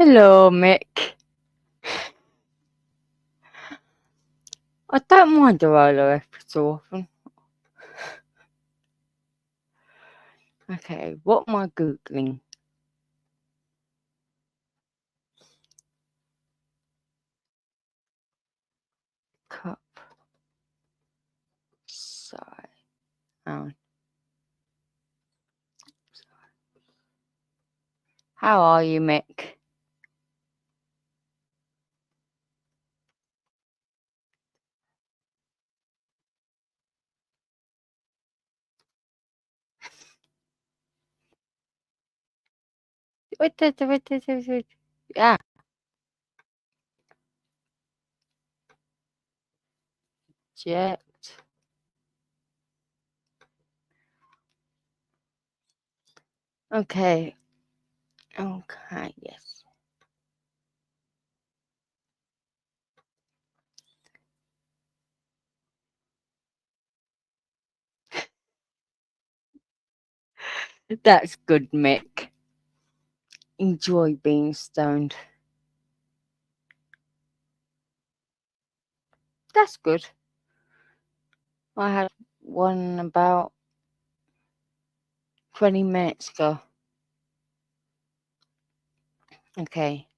Hello, Mick. I don't mind a roller every so often. Okay, what am I Googling? Cup size. Oh, how are you, Mick? Yeah, jet. Okay, okay, yes. That's good, Mick. Enjoy being stoned. That's good. I had one about 20 minutes ago. Okay,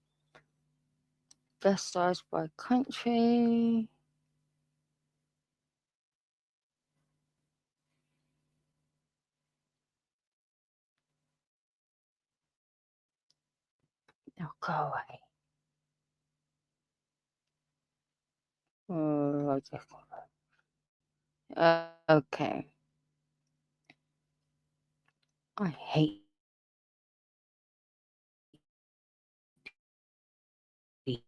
best size by country. Oh, go away. Oh, okay. I hate these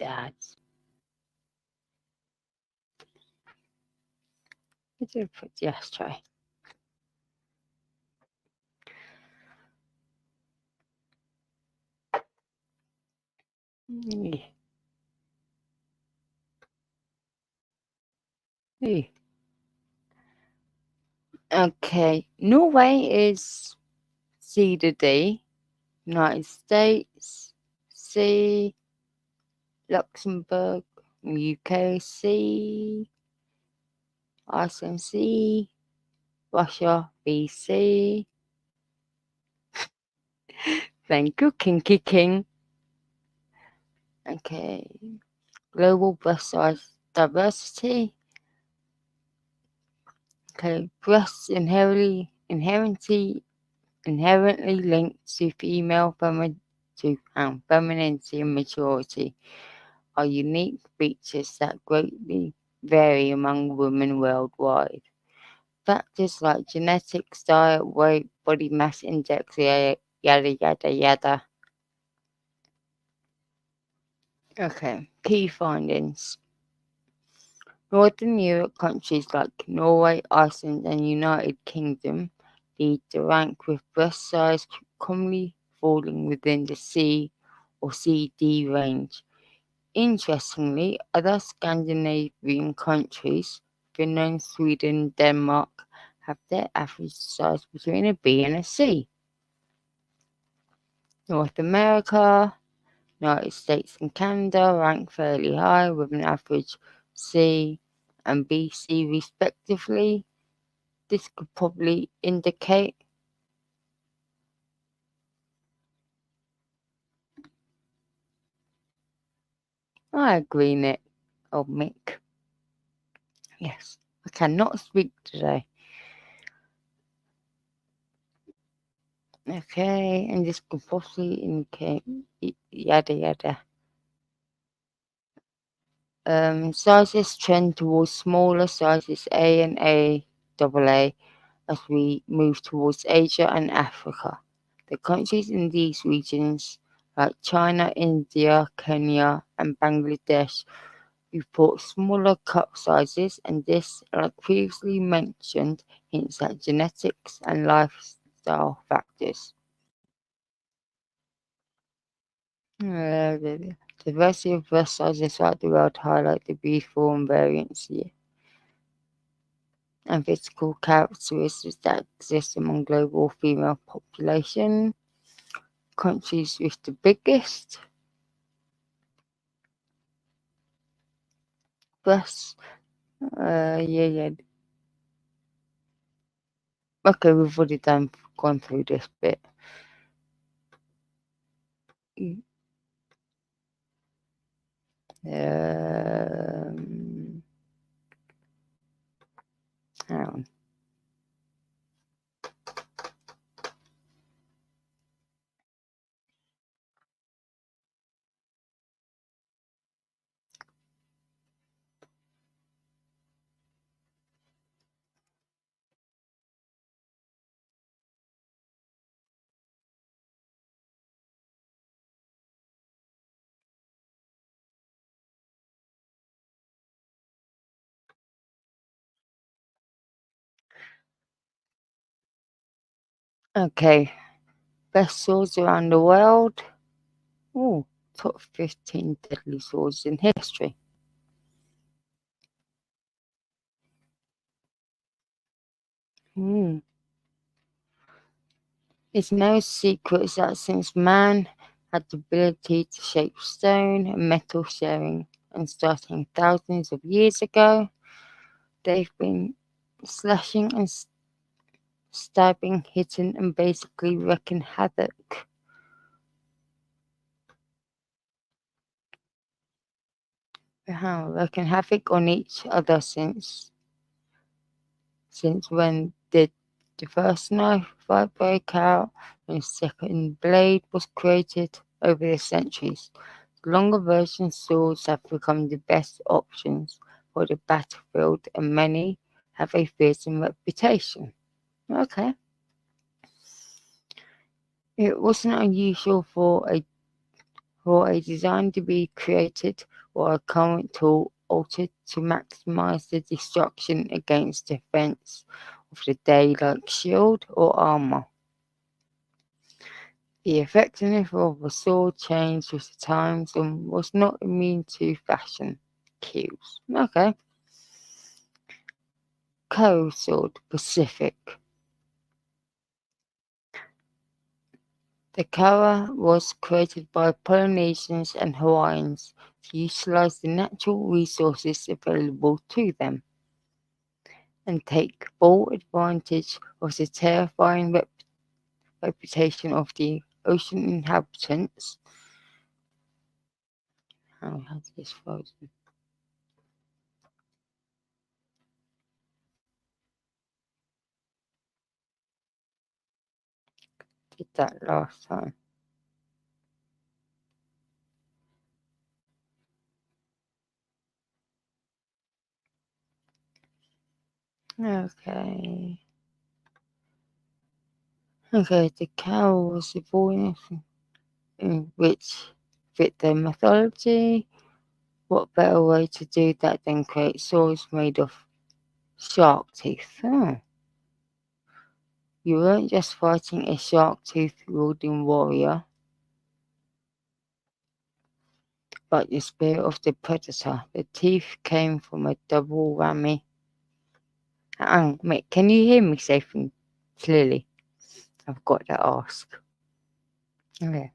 ads. Yes, try. Okay, Norway is C to D. United States, C. Luxembourg, UK, C. Iceland, C. Russia, BC. Thank you, Kinky King. Okay, global breast size diversity. Okay, breasts inherently linked to female femininity and maturity are unique features that greatly vary among women worldwide. Factors like genetics, diet, weight, body mass index, yada yada yada. Okay, key findings. Northern Europe countries like Norway, Iceland, and United Kingdom lead the rank with breast size commonly falling within the C or CD range. Interestingly, other Scandinavian countries, Finland, Sweden, Denmark, have their average size between a B and a C. North America, United States and Canada rank fairly high with an average C and BC respectively. This could probably indicate I agree, Nick. Oh, Mick. Yes, I cannot speak today. Okay, and this could possibly indicate yada yada. Sizes trend towards smaller sizes A and AA as we move towards Asia and Africa. The countries in these regions, like China, India, Kenya, and Bangladesh, report smaller cup sizes, and this, like previously mentioned, hints at genetics and lifestyle factors. The diversity of breast sizes throughout the world highlight the B-form variance and physical characteristics that exist among global female population. countries with the biggest breasts. Yeah. Okay, we've already gone through this bit. Hang on. Okay, best swords around the world. Oh, top 15 deadly swords in history. It's no secret that since man had the ability to shape stone and metal sharing and starting thousands of years ago, they've been slashing and stabbing, hitting, and basically wreaking havoc. Wreaking havoc on each other since when did the first knife fight break out and the second blade was created over the centuries. Longer version swords have become the best options for the battlefield, and many have a fearsome reputation. Okay. It wasn't unusual for a design to be created or a current tool altered to maximize the destruction against defense of the day, like shield or armor. The effectiveness of a sword changed with the times and was not immune to fashion cues. Okay. Kao sword, Pacific. The kawa was created by Polynesians and Hawaiians to utilize the natural resources available to them and take full advantage of the terrifying reputation of the ocean inhabitants. How has this frozen? Did that last time. Okay. Okay, the cow was the voice in which fit their mythology. What better way to do that than create swords made of shark teeth? Oh. You weren't just fighting a shark tooth wielding warrior, but the spirit of the predator. The teeth came from a double whammy. Mate, can you hear me safe and clearly? I've got to ask. Okay.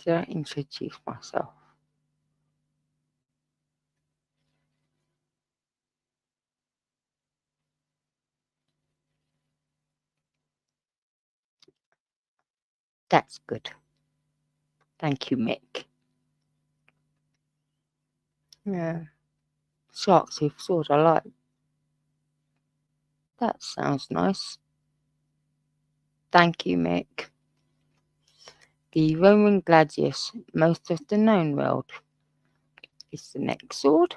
Did I introduce myself? That's good. Thank you, Mick. Yeah. Shark tooth sword, I like. That sounds nice. Thank you, Mick. The Roman gladius, most of the known world, is the next sword.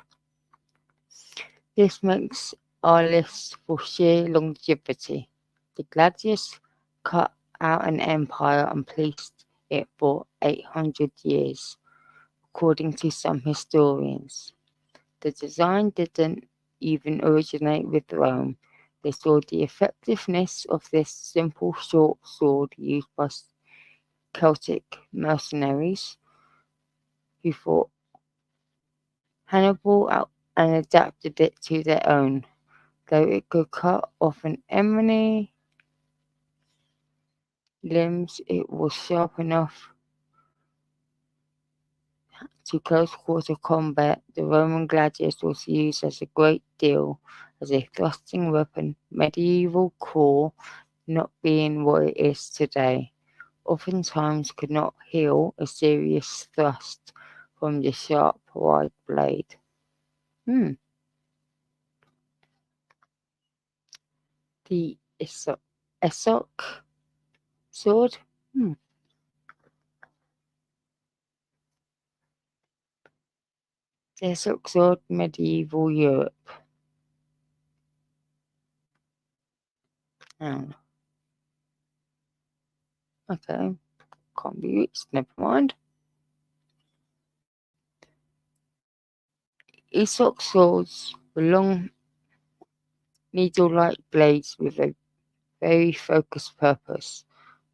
This makes our list for sheer longevity. The gladius cut out an empire and placed it for 800 years, according to some historians. The design didn't even originate with Rome. They saw the effectiveness of this simple short sword used by Celtic mercenaries who fought Hannibal and adapted it to their own. Though it could cut off an enemy limbs, it was sharp enough to close quarter combat. The Roman gladius was used as a great deal as a thrusting weapon, medieval core not being what it is today. Oftentimes could not heal a serious thrust from the sharp wide blade. The Essok sword. The Essok sword, medieval Europe. Oh. Okay, can't be reached, never mind. Essok swords were long needle-like blades with a very focused purpose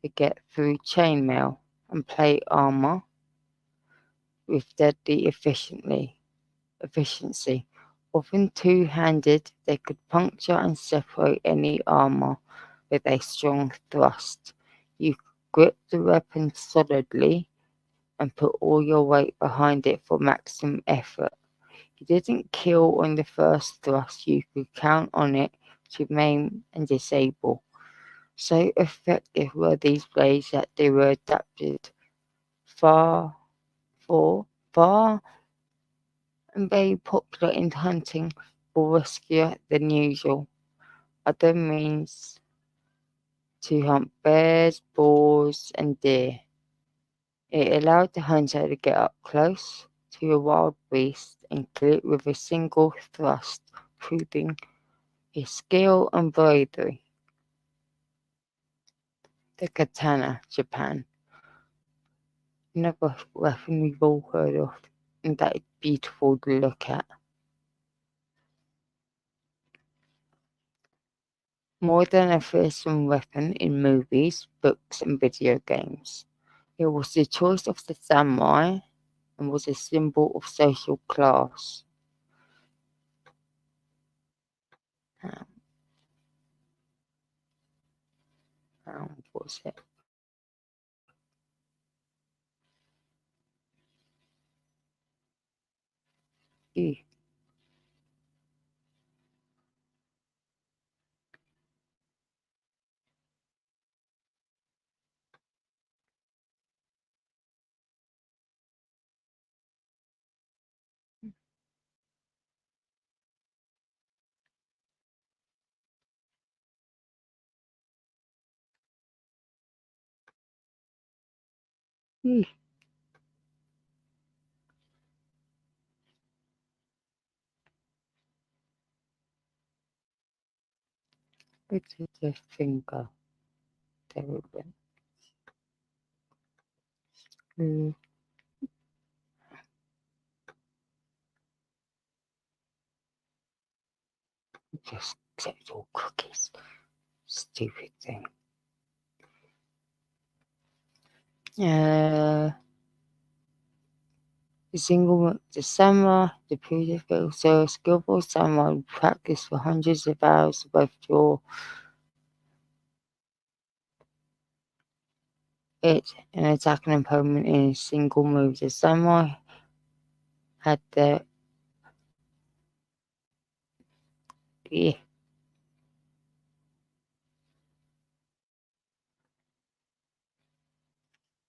to get through chainmail and plate armor with deadly efficiency. Often two-handed, they could puncture and separate any armor with a strong thrust. You grip the weapon solidly and put all your weight behind it for maximum effort. You didn't kill on the first thrust, you could count on it to maim and disable. So effective were these blades that they were adapted far and very popular in hunting or riskier than usual. Other means to hunt bears, boars, and deer. It allowed the hunter to get up close to a wild beast and kill it with a single thrust, proving his skill and bravery. The katana, Japan. Another weapon we've all heard of, and that is beautiful to look at. More than a fearsome weapon in movies, books, and video games. It was the choice of the samurai and was a symbol of social class. What was it? E. E. It's the finger. There it went. Just accept all cookies. Stupid thing. The samurai, the beautiful, so skillful samurai would practice for hundreds of hours to both draw it and attack an opponent in a single move. The samurai had their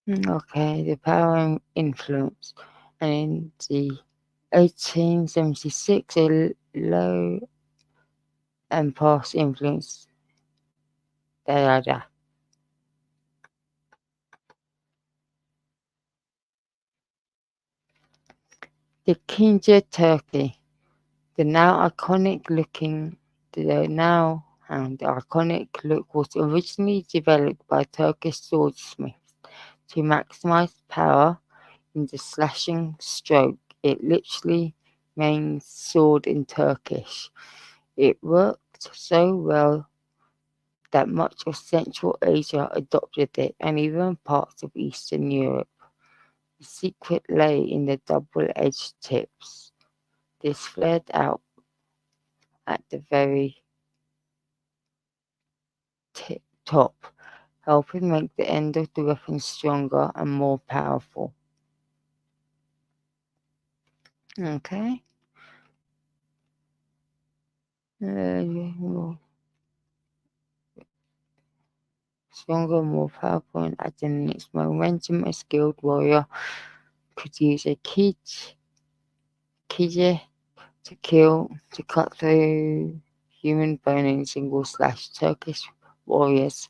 the power and influence. And in the 1876, a low and past influence. The Kinja turkey, the now iconic look was originally developed by Turkish swordsmiths to maximize power in the slashing stroke. It literally means sword in Turkish. It worked so well that much of Central Asia adopted it, and even parts of Eastern Europe. The secret lay in the double-edged tips. This flared out at the very top, helping make the end of the weapon stronger and more powerful. Okay. Stronger, more powerful, and adding its momentum, a skilled warrior could use a kije to cut through human bone in single slash. Turkish warriors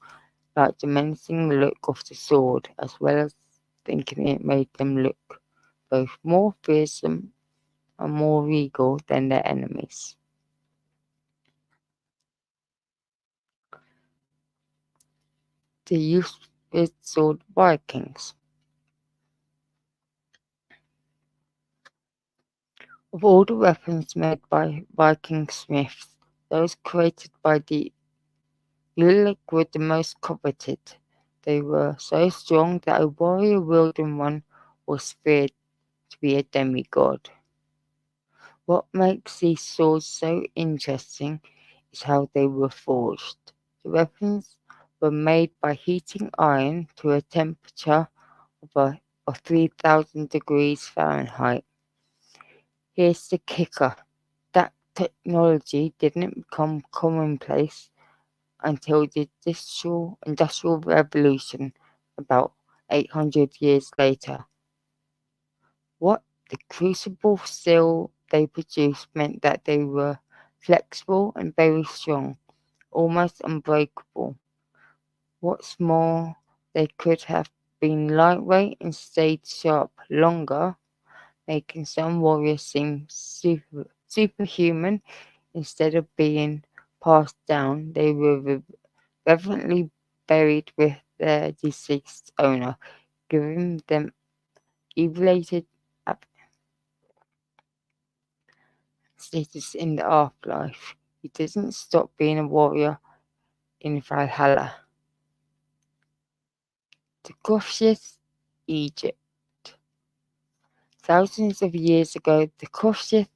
liked the menacing look of the sword, as well as thinking it made them look both more fearsome and more regal than their enemies. The youth with sword Vikings. Of all the weapons made by Viking smiths, those created by the Ulik were the most coveted. They were so strong that a warrior wielding one was feared to be a demigod. What makes these swords so interesting is how they were forged. The weapons were made by heating iron to a temperature of 3,000 degrees Fahrenheit. Here's the kicker. That technology didn't become commonplace until the Industrial Revolution about 800 years later. What the crucible steel they produced meant that they were flexible and very strong, almost unbreakable. What's more, they could have been lightweight and stayed sharp longer, making some warriors seem superhuman. Instead of being passed down, they were reverently buried with their deceased owner, giving them elevated status in the afterlife. He didn't stop being a warrior in Valhalla. The Kofshith, Egypt. Thousands of years ago, the Kofshith,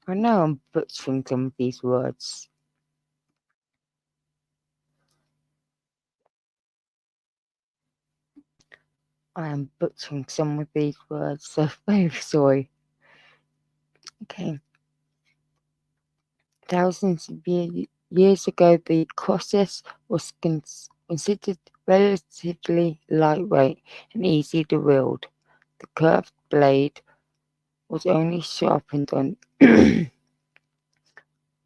I know I'm butchering some of these words. I am butchering some of these words, so very sorry. Okay. Thousands of years ago, the Colossus was considered relatively lightweight and easy to wield. The curved blade was only sharpened on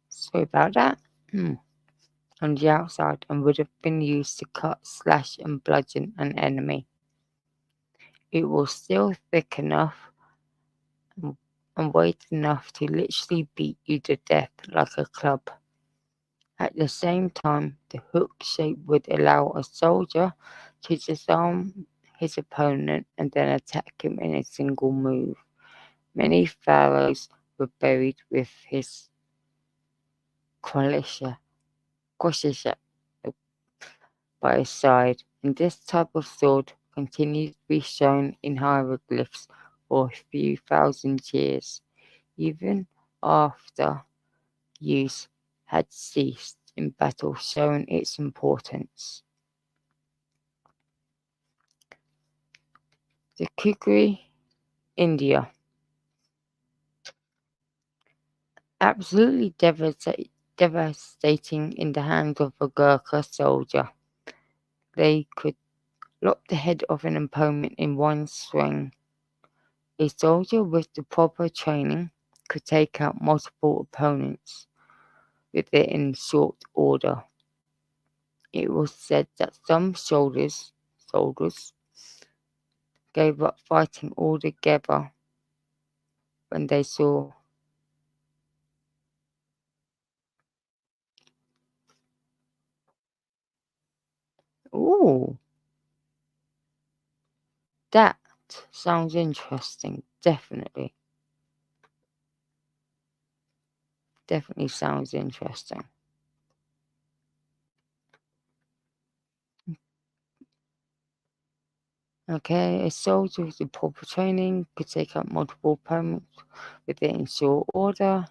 sorry about that on the outside and would have been used to cut, slash, and bludgeon an enemy. It was still thick enough and weight enough to literally beat you to death like a club. At the same time, the hook shape would allow a soldier to disarm his opponent and then attack him in a single move. Many pharaohs were buried with his quashisha by his side, and this type of sword continues to be shown in hieroglyphs for a few thousand years, even after use had ceased in battle, showing its importance. The kukri, India. Absolutely devastating in the hands of a Gurkha soldier. They could lop the head of an opponent in one swing. A soldier with the proper training could take out multiple opponents with it in short order. It was said that some soldiers gave up fighting altogether when they saw ooh, that sounds interesting. Definitely sounds interesting. Okay, a soldier with the proper training could take out multiple opponents within short order.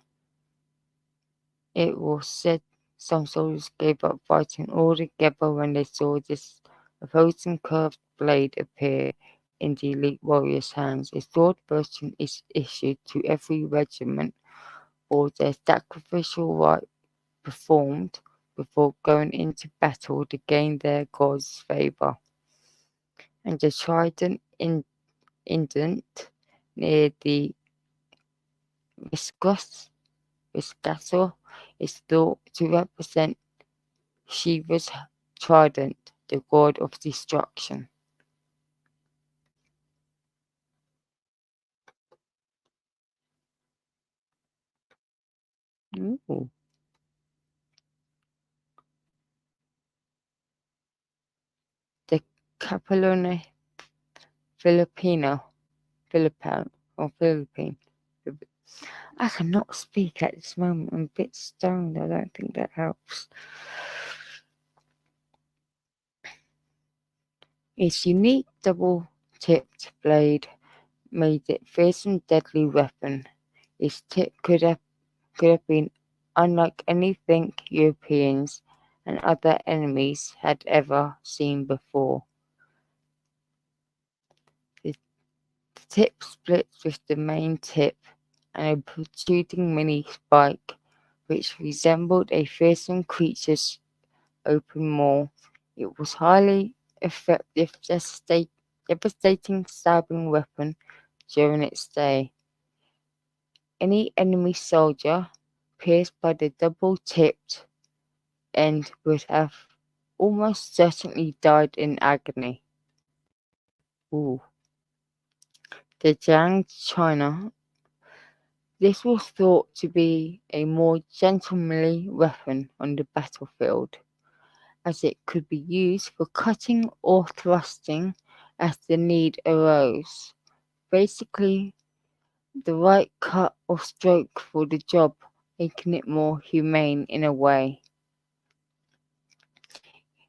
It was said Some soldiers gave up fighting altogether when they saw this opposing curved blade appear in the elite warrior's hands. A sword version is issued to every regiment for their sacrificial rite performed before going into battle to gain their god's favour. And the trident indent near the Viscasor is thought to represent Shiva's trident, the god of destruction. Ooh. The Capellone Philippine. I cannot speak at this moment. I'm a bit stoned. I don't think that helps. Its unique double-tipped blade made it a fearsome, deadly weapon. Its tip could have been unlike anything Europeans and other enemies had ever seen before. The tip splits with the main tip and a protruding mini spike, which resembled a fearsome creature's open maw. It was highly effective, devastating stabbing weapon during its day. Any enemy soldier pierced by the double-tipped end would have almost certainly died in agony. Ooh. The Jiang China. This was thought to be a more gentlemanly weapon on the battlefield, as it could be used for cutting or thrusting as the need arose. Basically, the right cut or stroke for the job, making it more humane in a way.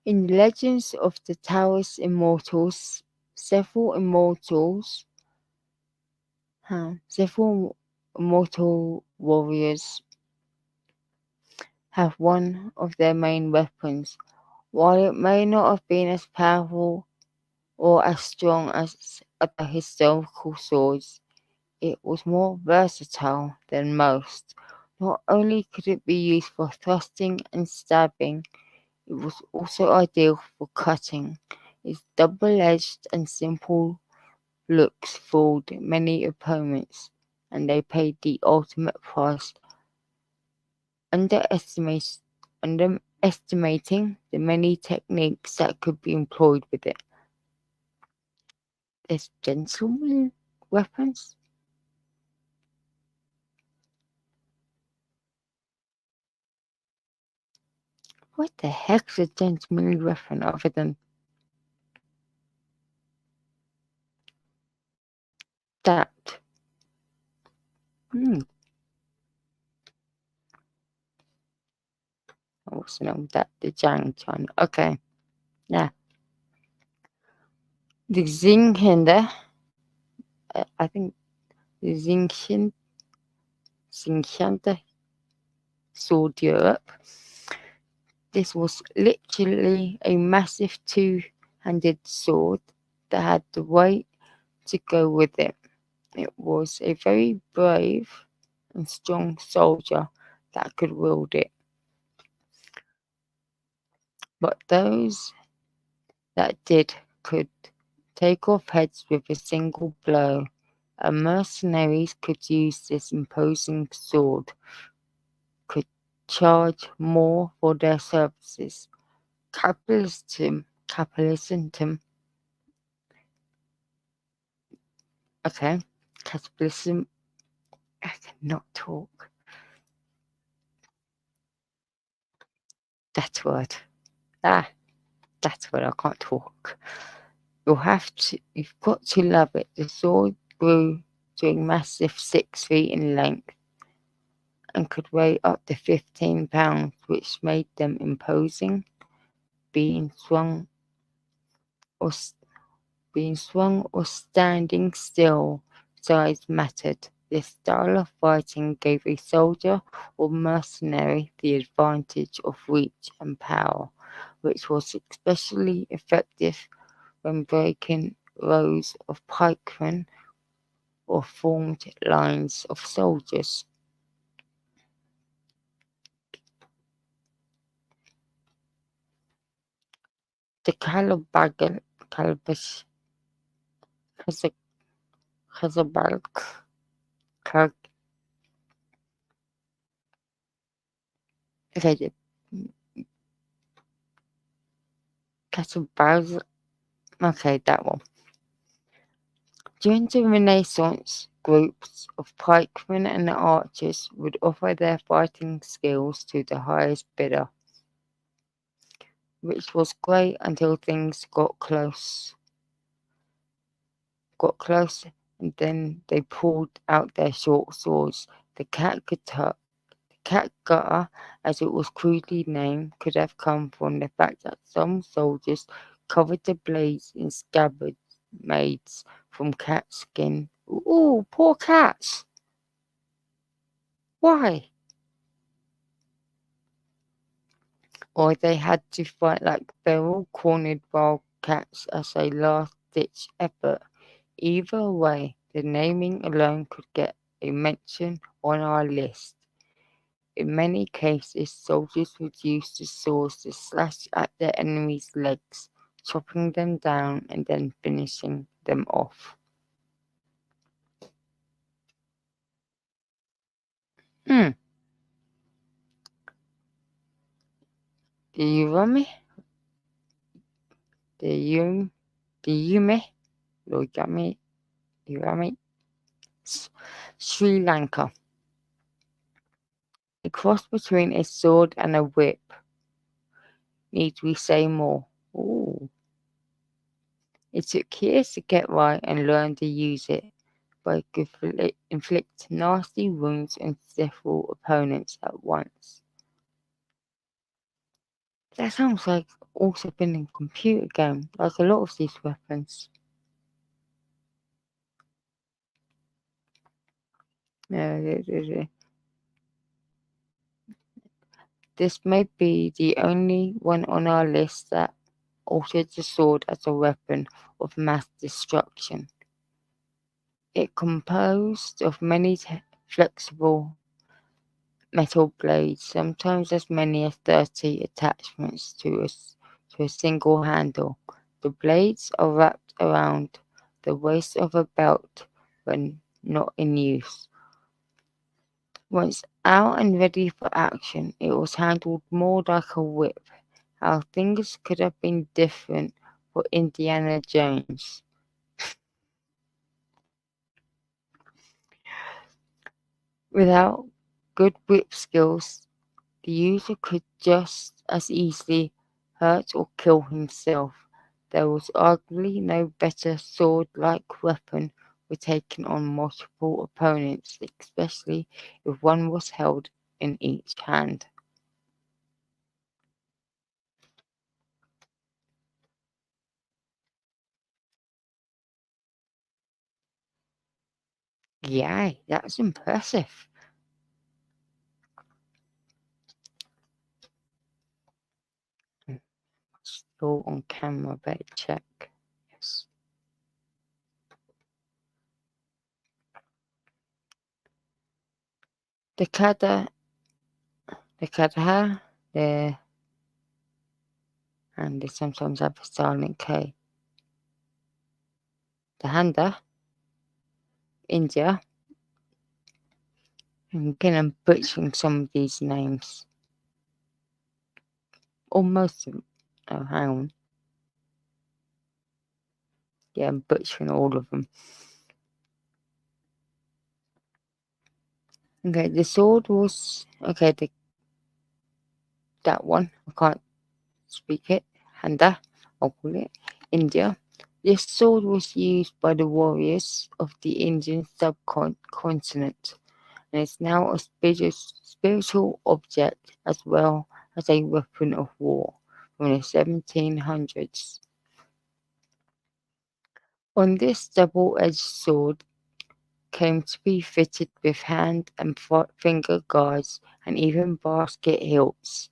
In the legends of the Taoist immortals, several immortal warriors have one of their main weapons. While it may not have been as powerful or as strong as other historical swords, it was more versatile than most. Not only could it be used for thrusting and stabbing, it was also ideal for cutting. Its double-edged and simple looks fooled many opponents, and they paid the ultimate price, underestimating the many techniques that could be employed with it. There's gentleman weapons. What the heck's a gentlemanly weapon other than that? I also know that the Jiang China. Okay, yeah. The Xinghinder, I think the Xinghinder sword Europe. This was literally a massive two-handed sword that had the weight to go with it. It was a very brave and strong soldier that could wield it. But those that did could take off heads with a single blow, and mercenaries could use this imposing sword, could charge more for their services. Capitalism, capitalism, I cannot talk. That word. That's where I can't talk. You've got to love it. The sword grew to a massive 6 feet in length and could weigh up to 15 pounds, which made them imposing. Being swung or standing still, size mattered. This style of fighting gave a soldier or mercenary the advantage of reach and power, which was especially effective when breaking rows of pikemen or formed lines of soldiers. The Calabash Cazabalk okay, the Catabals, okay, that one. During the Renaissance, groups of pikemen and archers would offer their fighting skills to the highest bidder, which was great until things got close, and then they pulled out their short swords. The catgutter, as it was crudely named, could have come from the fact that some soldiers covered the blades in scabbards made from cat skin. Ooh, poor cats! Why? Or they had to fight like feral, cornered wildcats as a last-ditch effort. Either way, the naming alone could get a mention on our list. In many cases, soldiers would use the swords to slash at their enemies' legs, chopping them down and then finishing them off. Hmm. The Urami, the Urami, Sri Lanka. A cross between a sword and a whip. Need we say more? Ooh. It took years to get right and learn to use it, but it could inflict nasty wounds on several opponents at once. That sounds like also been in computer game, like a lot of these weapons. This may be the only one on our list that altered the sword as a weapon of mass destruction. It composed of many flexible metal blades, sometimes as many as 30 attachments to a single handle. The blades are wrapped around the waist of a belt when not in use. Once out and ready for action, it was handled more like a whip. How things could have been different for Indiana Jones. Without good whip skills, the user could just as easily hurt or kill himself. There was arguably no better sword-like weapon for taking on multiple opponents, especially if one was held in each hand. Yay, that's impressive. Still on camera, better check. Yes. The Kada, the Kadaha, the and they sometimes have a silent K. The Handa, India. Again, I'm butchering some of these names. Or most of them. Oh, hang on. Yeah, I'm butchering all of them. Okay, the sword was... Okay, that one. I can't speak it. Handa, I'll call it. India. This sword was used by the warriors of the Indian subcontinent, and is now a spiritual object as well as a weapon of war from the 1700s. On this double-edged sword, came to be fitted with hand and finger guards and even basket hilts,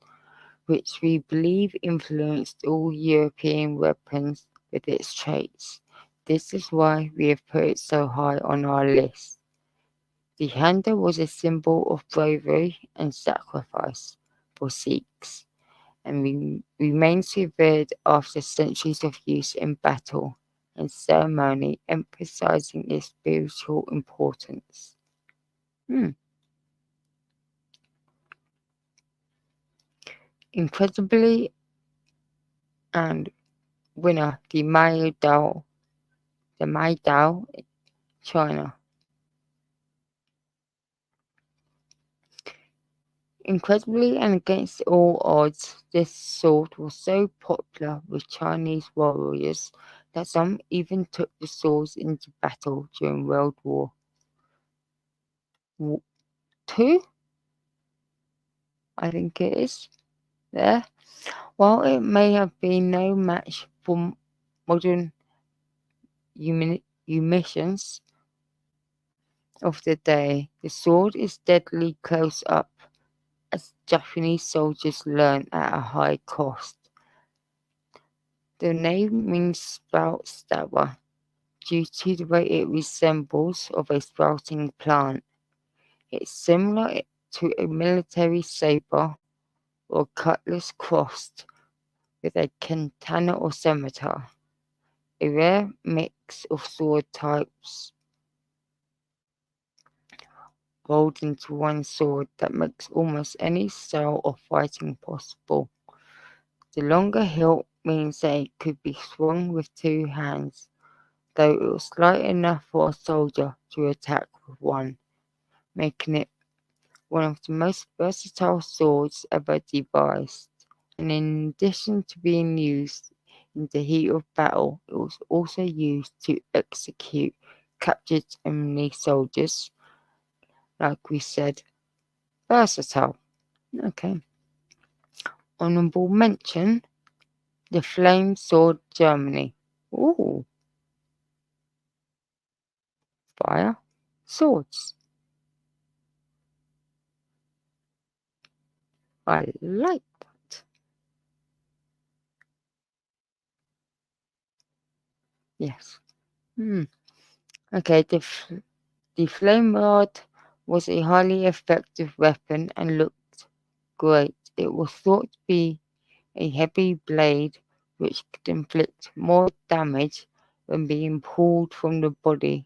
which we believe influenced all European weapons with its traits. This is why we have put it so high on our list. The handle was a symbol of bravery and sacrifice for Sikhs, and remains revered after centuries of use in battle and ceremony, emphasizing its spiritual importance. Hmm. Incredibly, and winner the Mai Dao, China. Incredibly and against all odds, this sword was so popular with Chinese warriors that some even took the swords into battle during World War II, I think it is. There. While it may have been no match for modern munitions of the day, the sword is deadly close up, as Japanese soldiers learned at a high cost. The name means sprout stabber, due to the way it resembles of a sprouting plant. It's similar to a military saber or cutlass crossed with a katana or scimitar, a rare mix of sword types rolled into one sword that makes almost any style of fighting possible. The longer hilt means that it could be swung with two hands, though it was light enough for a soldier to attack with one, making it one of the most versatile swords ever devised. And in addition to being used in the heat of battle, it was also used to execute captured enemy soldiers, like we said, versatile. Okay. Honorable mention, the Flame Sword Germany. Ooh, fire swords. I like that. Yes. Hmm. Okay, the flame rod was a highly effective weapon and looked great. It was thought to be a heavy blade which could inflict more damage when being pulled from the body.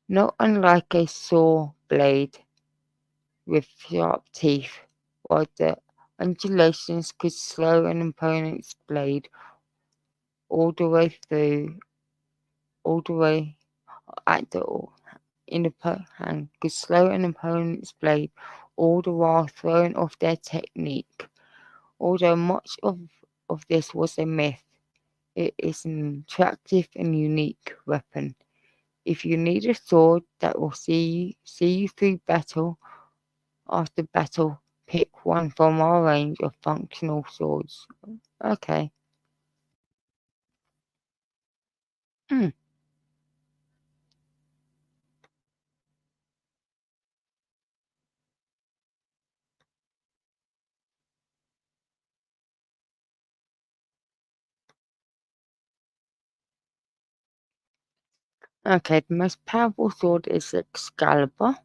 Not unlike a saw blade with sharp teeth, while the undulations could slow an opponent's blade all the way through, all the way at the in the hand could slow an opponent's blade all the while throwing off their technique. Although much of this was a myth, it is an attractive and unique weapon. If you need a sword that will see you through battle after battle, pick one from our range of functional swords. Okay. Hmm. Okay, the most powerful sword is Excalibur,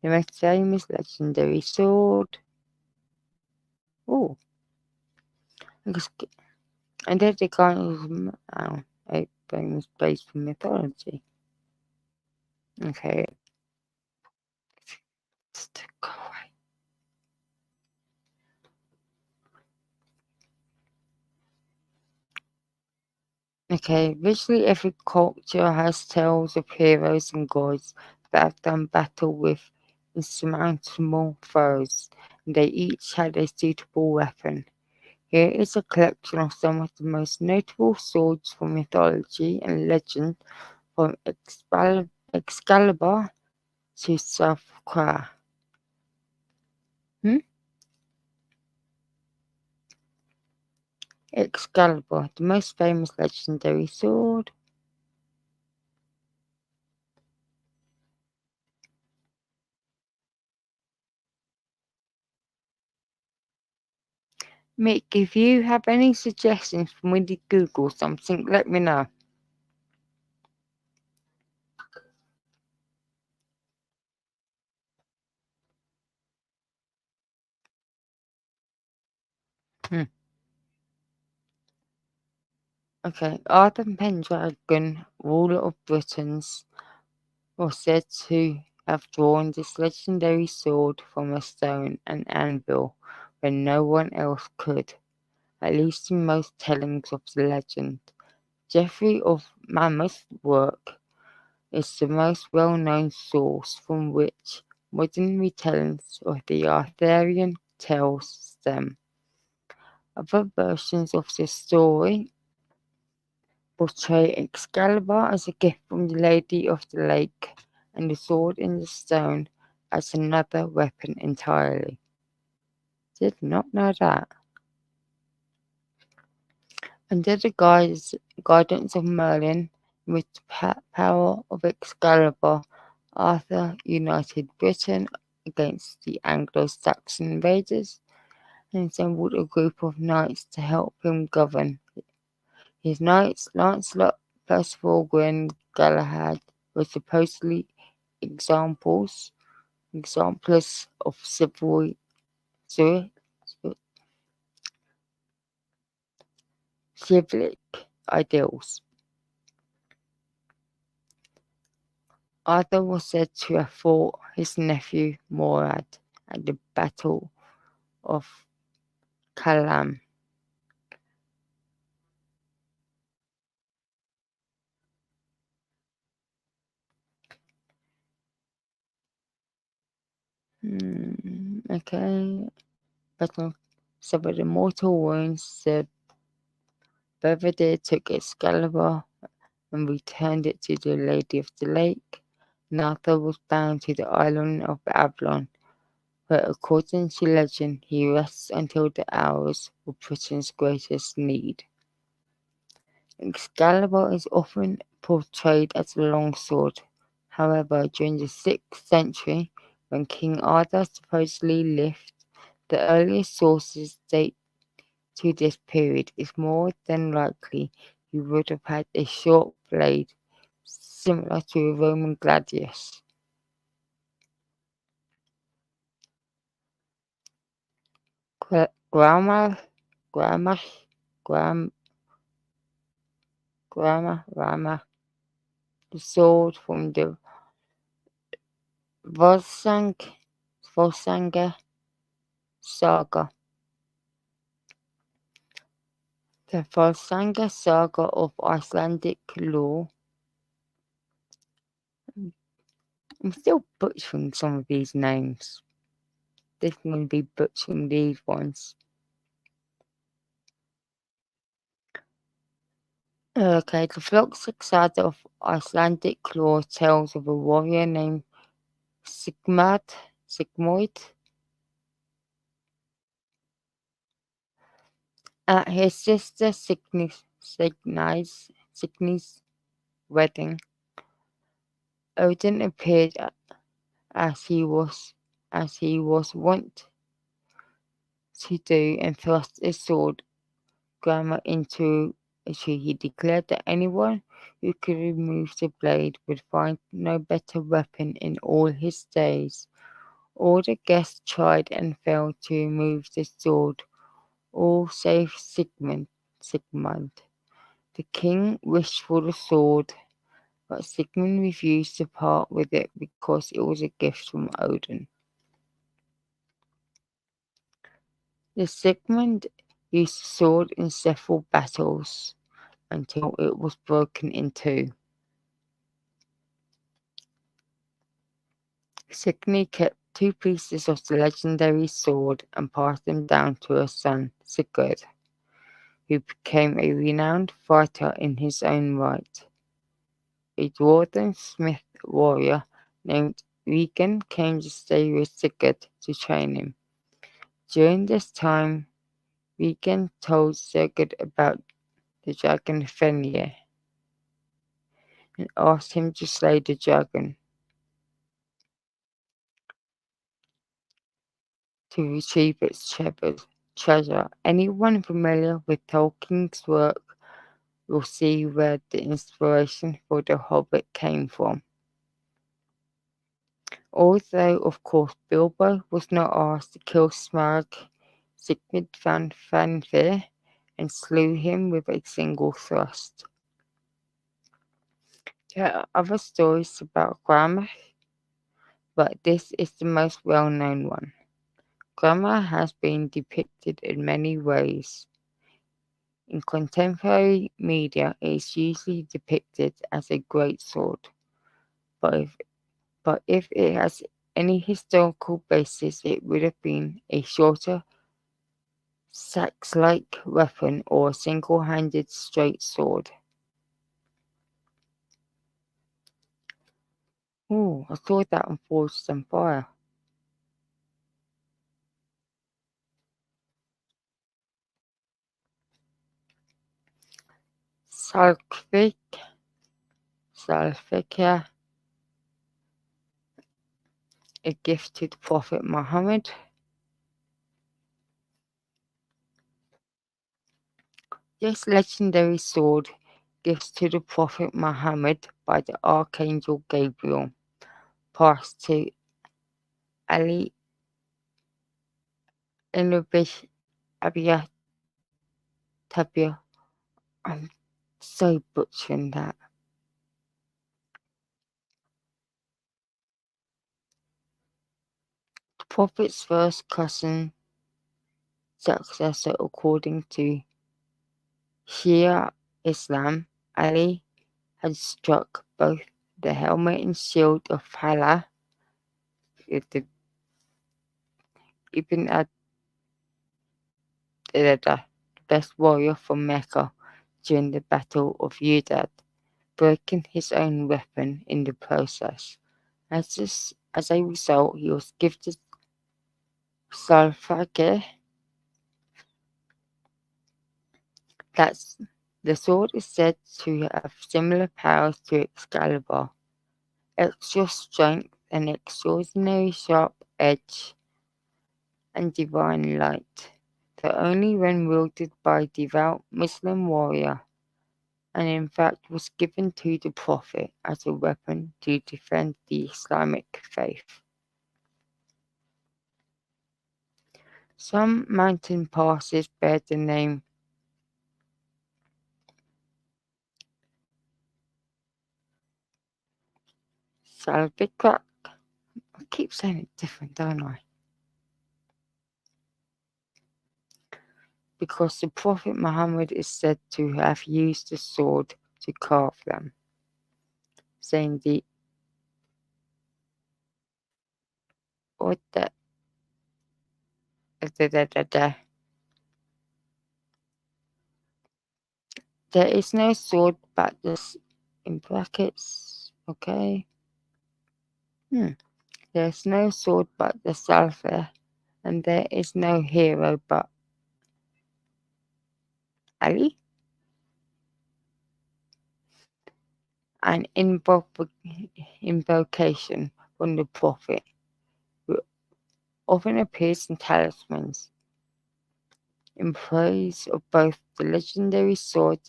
the most famous legendary sword. Oh, and then the guy is a famous place from mythology. Okay, let's go away. Okay, virtually every culture has tales of heroes and gods that have done battle with insurmountable foes, and they each had a suitable weapon. Here is a collection of some of the most notable swords from mythology and legend, from Excalibur to Safra. Hmm? Excalibur, the most famous legendary sword. Mick, if you have any suggestions for me to Google something, let me know. Okay, Arthur Pendragon, ruler of Britons, was said to have drawn this legendary sword from a stone and anvil when no one else could, at least in most tellings of the legend. Geoffrey of Monmouth's work is the most well-known source from which modern retellings of the Arthurian tales stem. Other versions of the story portray Excalibur as a gift from the Lady of the Lake and the sword in the stone as another weapon entirely. Did not know that. Under the guidance of Merlin, with the power of Excalibur, Arthur united Britain against the Anglo-Saxon invaders and assembled a group of knights to help him govern. His knights, Lancelot, Percival, Gwyn, Galahad, were supposedly exemplars of civic ideals. Arthur was said to have fought his nephew Morad at the Battle of Calam. Okay. Battle. Suffered the mortal wounds. Sir Bedivere took Excalibur and returned it to the Lady of the Lake. And Arthur was bound to the island of Avalon, where, according to legend, he rests until the hours of Britain's greatest need. Excalibur is often portrayed as a longsword. However, during the 6th century, when King Arthur supposedly lived, the earliest sources date to this period. It's more than likely he would have had a short blade, similar to a Roman gladius. Grammar, grammar, gram, grammar, the sword from the Volsunga saga. The Volsunga saga of Icelandic lore. I'm still butchering some of these names. Definitely be butchering these ones. Okay, the Flotsam saga of Icelandic lore tells of a warrior named Sigmund. At his sister Signy's wedding, Odin appeared as he was wont to do and thrust a sword Grandma into a tree. He declared that anyone who could remove the blade would find no better weapon in all his days. All the guests tried and failed to remove the sword, all save Sigmund. The king wished for the sword, but Sigmund refused to part with it because it was a gift from Odin. The Sigmund used the sword in several battles until it was broken in two. Signy kept 2 pieces of the legendary sword and passed them down to her son Sigurd, who became a renowned fighter in his own right. A dwarven smith warrior named Regan came to stay with Sigurd to train him. During this time, Regan told Sigurd about the dragon Fenrir and asked him to slay the dragon to retrieve its treasure. Anyone familiar with Tolkien's work will see where the inspiration for The Hobbit came from. Although, of course, Bilbo was not asked to kill Smaug, Sigmund found Fafnir and slew him with a single thrust. There are other stories about Graham, but this is the most well-known one. Graham has been depicted in many ways. In contemporary media, it is usually depicted as a great sword, but if it has any historical basis, it would have been a shorter, sax-like weapon or a single-handed straight sword. Oh, I saw that on Forged in Fire. Salfika, a gift to the Prophet Muhammad. This legendary sword, gifts to the Prophet Muhammad by the Archangel Gabriel, passed to Ali ibn Abi Talib. I'm so butchering that. The Prophet's first cousin successor, according to Shia Islam, Ali had struck both the helmet and shield of Allah with the Ibn the best warrior from Mecca during the Battle of Udad, breaking his own weapon in the process. As a result, he was gifted Salfakir. The sword is said to have similar powers to Excalibur, extra strength, an extraordinary sharp edge, and divine light, though only when wielded by a devout Muslim warrior, and in fact was given to the Prophet as a weapon to defend the Islamic faith. Some mountain passes bear the name Salbikrak. I keep saying it different, don't I? Because the Prophet Muhammad is said to have used the sword to carve them, saying the or the there is no sword but this in brackets, okay? There's no sword but the Salfa, and there is no hero but Ali. An invocation from the Prophet often appears in talismans in praise of both the legendary sword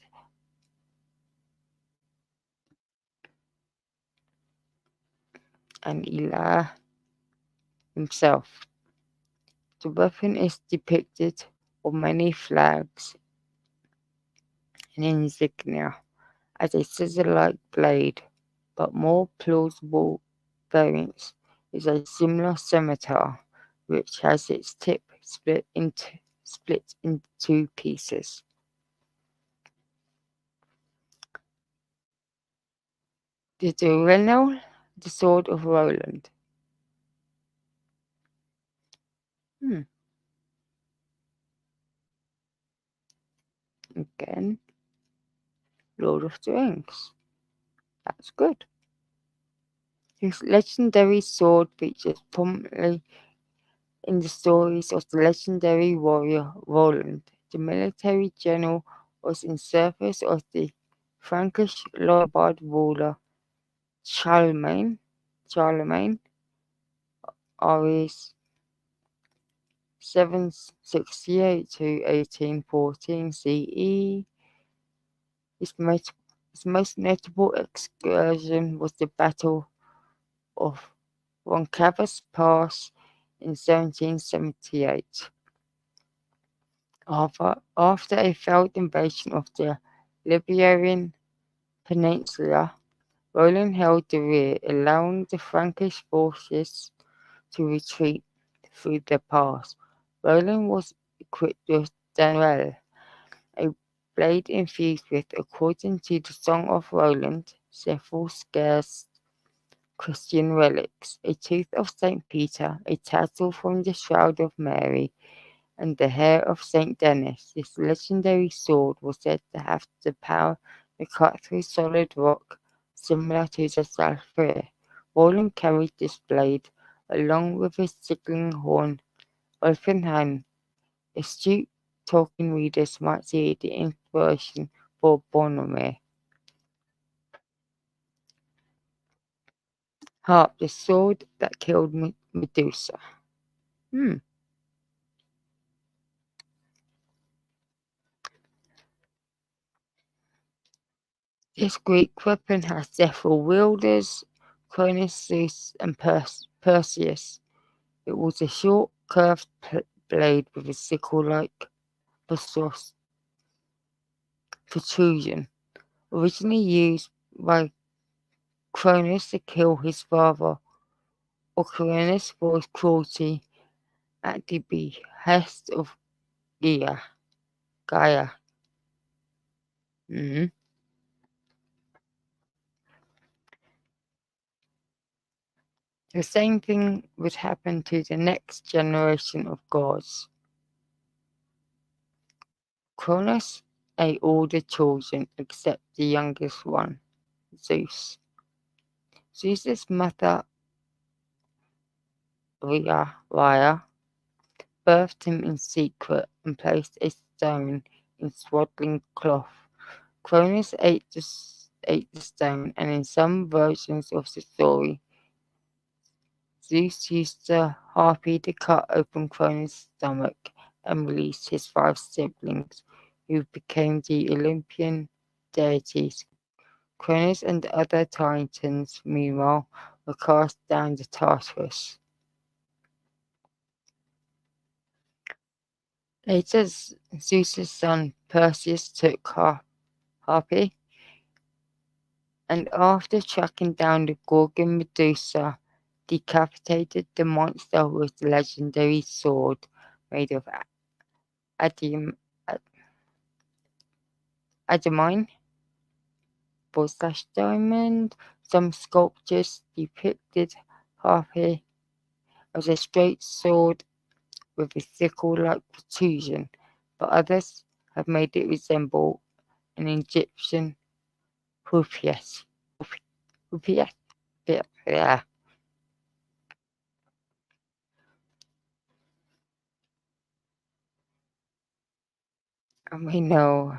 and Allah himself. The weapon is depicted on many flags and insignia as a scissor-like blade, but more plausible variant is a similar scimitar, which has its tip split into two pieces. The Durinal, the Sword of Roland. Again, Lord of the Rings. That's good. His legendary sword features prominently in the stories of the legendary warrior Roland. The military general was in service of the Frankish Lombard ruler Charlemagne Aries 768 to 1814 CE. His most, his most notable excursion was the Battle of Roncesvalles Pass in 1778. After a failed invasion of the Iberian Peninsula, Roland held the rear, allowing the Frankish forces to retreat through the pass. Roland was equipped with Daniel, a blade infused with, according to the Song of Roland, several scarce Christian relics: a tooth of St. Peter, a tassel from the shroud of Mary, and the hair of St. Denis. This legendary sword was said to have the power to cut through solid rock, similar to the sapphire. Roland carried this blade along with his signalling horn, open hand. Astute Tolkien readers might see the inspiration for Boromir. Harp, the sword that killed Medusa. This Greek weapon has several wielders: Cronus, Zeus, and Perseus. It was a short, curved blade with a sickle-like protrusion, originally used by Cronus to kill his father, Oceanus, for his cruelty at the behest of Gaia. Mhm. The same thing would happen to the next generation of gods. Cronus ate all the children except the youngest one, Zeus. Zeus's mother, Rhea, birthed him in secret and placed a stone in swaddling cloth. Cronus ate the stone, and in some versions of the story, Zeus used the harpy to cut open Cronus' stomach and release his 5 siblings, who became the Olympian deities. Cronus and other Titans, meanwhile, were cast down to Tartarus. Later, Zeus's son Perseus took Harpy, and after tracking down the Gorgon Medusa, decapitated the monster with the legendary sword made of adamine, /diamond. Some sculptures depicted Harpy as a straight sword with a sickle-like protrusion, but others have made it resemble an Egyptian Huphias. Huphias. Yeah. And we know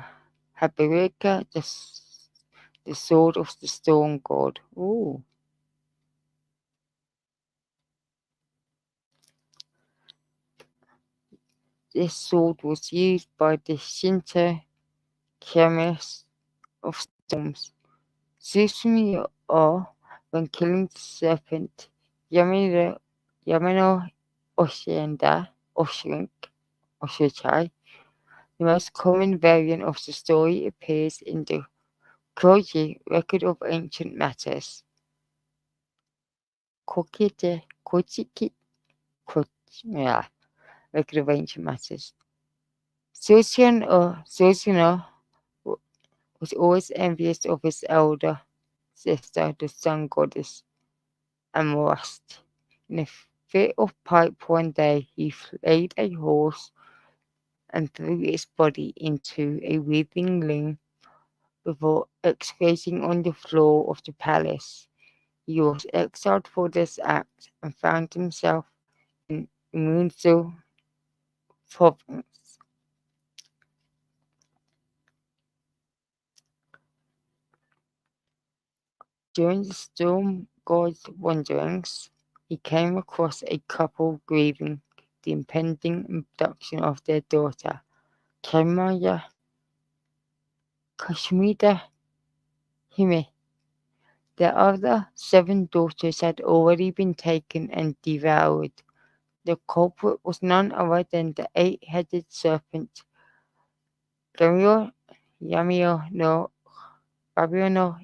Habarika, the sword of the storm god. Ooh. This sword was used by the Shinto chemists of storms. Tsushimi or when killing the serpent Yamino Oshichai. The most common variant of the story appears in the Koji Record of Ancient Matters. Kochiki Record of Ancient Matters. Susanoo was always envious of his elder sister, the sun goddess Amorast. In a fit of pipe one day, he flayed a horse and threw its body into a weaving loom before excavating on the floor of the palace. He was exiled for this act and found himself in Munzu province. During the storm god's wanderings, he came across a couple grieving the impending abduction of their daughter, Kamaya Kashmida Hime. Their other 7 daughters had already been taken and devoured. The culprit was none other than the 8-headed serpent, Gamio Yamio no Babio no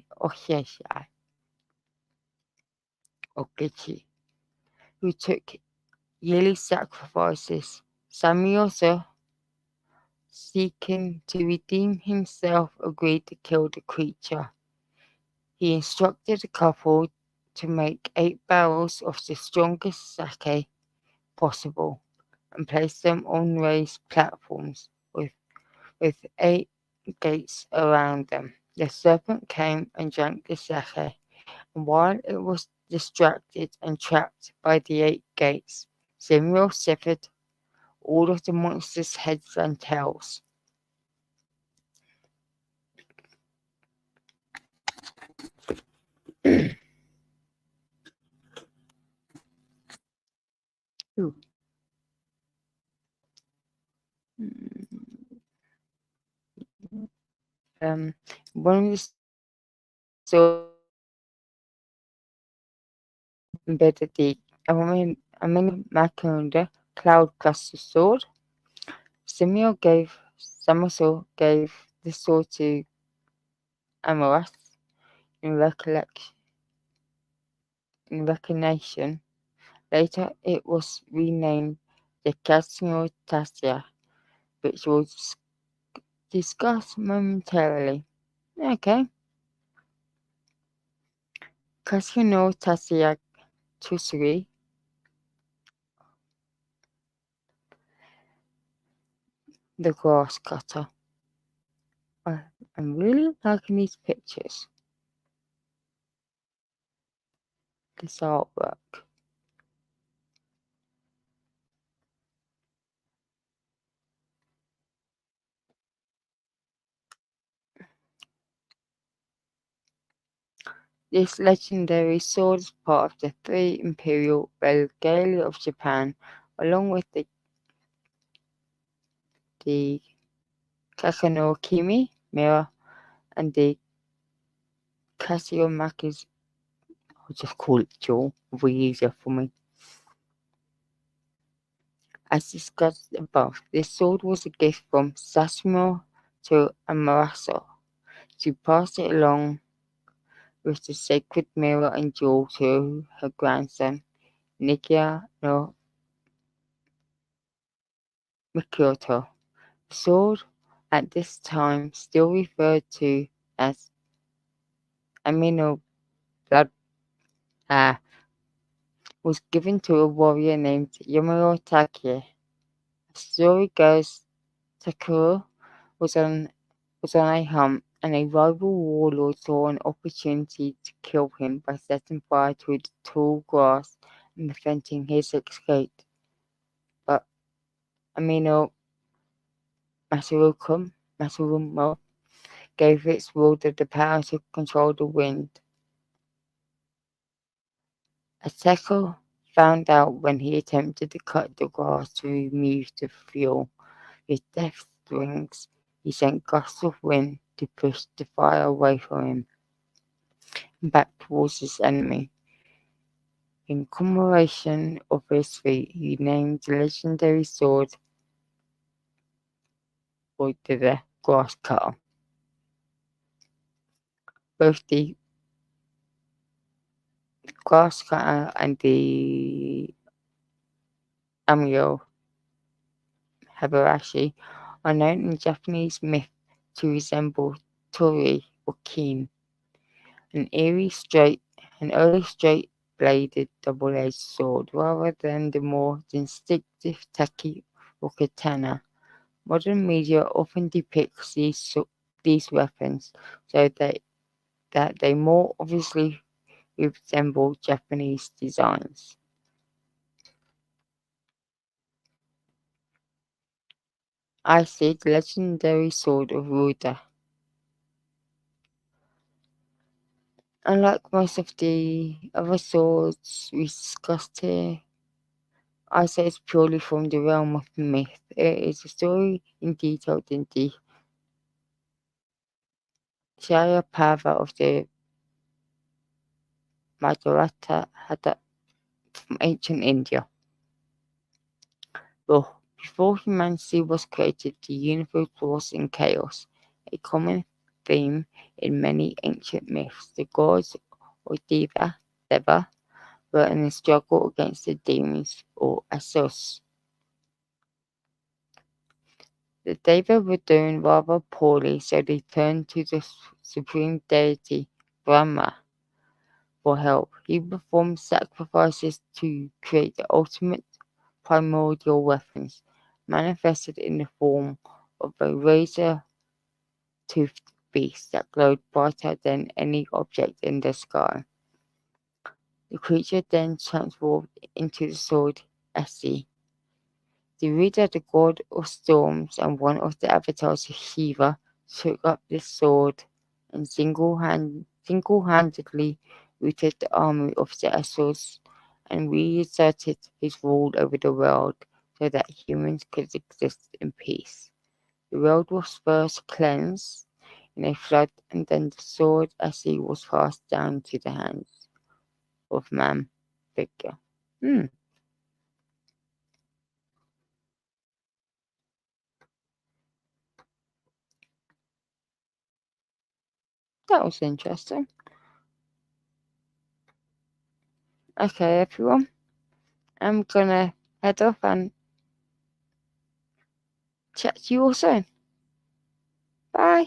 Okichi, who took yearly sacrifices. Samuel, seeking to redeem himself, agreed to kill the creature. He instructed the couple to make 8 barrels of the strongest sake possible and place them on raised platforms with 8 gates around them. The serpent came and drank the sake, and while it was distracted and trapped by the 8 gates, Samuel severed all of the monster's heads and tails. Ooh. One of the swords embedded the Amina cloud cluster sword. Samuel gave the sword to Amaras in recognition. Later it was renamed the Casino Tassia, which we'll discuss momentarily. Okay. Casino Tassia Tusuri. The grass cutter. I'm really liking these pictures. This artwork. This legendary sword is part of the 3 imperial regalia of Japan, along with the Kakano Kimi mirror and the Kasiomaki's. I'll just call it Jewel, it'll be easier for me. As discussed above, this sword was a gift from Sasumu to Amaterasu. She passed it along with the sacred mirror and jewel to her grandson, Nikia no Mikoto. The sword, at this time still referred to as Amino Blood, was given to a warrior named Yamuro Take. The story goes Takuro was on a hunt, and a rival warlord saw an opportunity to kill him by setting fire to the tall grass and preventing his escape. But Amino Masurumo gave its ruler the power to control the wind. Ateko found out when he attempted to cut the grass to remove the fuel. With death strings, he sent gusts of wind to push the fire away from him and back towards his enemy. In commemoration of his feat, he named the legendary sword the grass cutter. Both the grass cutter and the Amyo Habarashi are known in Japanese myth to resemble Tori or Keen, an early straight-bladed double-edged sword rather than the more distinctive taki or katana. Modern media often depicts these weapons so that they more obviously resemble Japanese designs. I see the legendary sword of Ruda. Unlike most of the other swords we discussed here, I say it's purely from the realm of myth. It is a story detailed in the Jayapava of the Madhurata from ancient India. Before humanity was created, the universe was in chaos, a common theme in many ancient myths. The gods, or Deva, were in a struggle against the demons, or Asuras. The Deva were doing rather poorly, so they turned to the supreme deity, Brahma, for help. He performed sacrifices to create the ultimate primordial weapons, manifested in the form of a razor-toothed beast that glowed brighter than any object in the sky. The creature then transformed into the sword Asi. The reader, the god of storms and one of the avatars of Shiva, took up this sword and single-handedly routed the army of the Asuras and reasserted his rule over the world so that humans could exist in peace. The world was first cleansed in a flood, and then the sword Asi was passed down to the hands of man figure. That was interesting. Okay, everyone. I'm gonna head off and chat to you all soon. Bye.